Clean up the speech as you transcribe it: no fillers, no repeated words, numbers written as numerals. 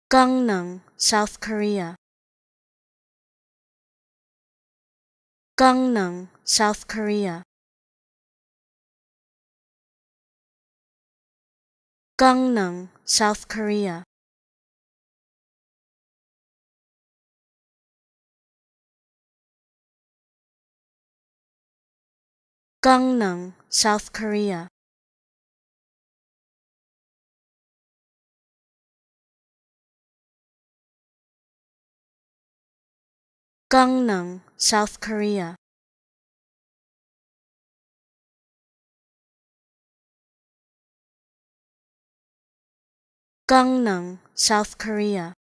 Gangneung, South Korea. Gangneung, South Korea. Gangneung, South Korea. Gangneung, South Korea. Gangneung, South Korea. Gangneung, South Korea.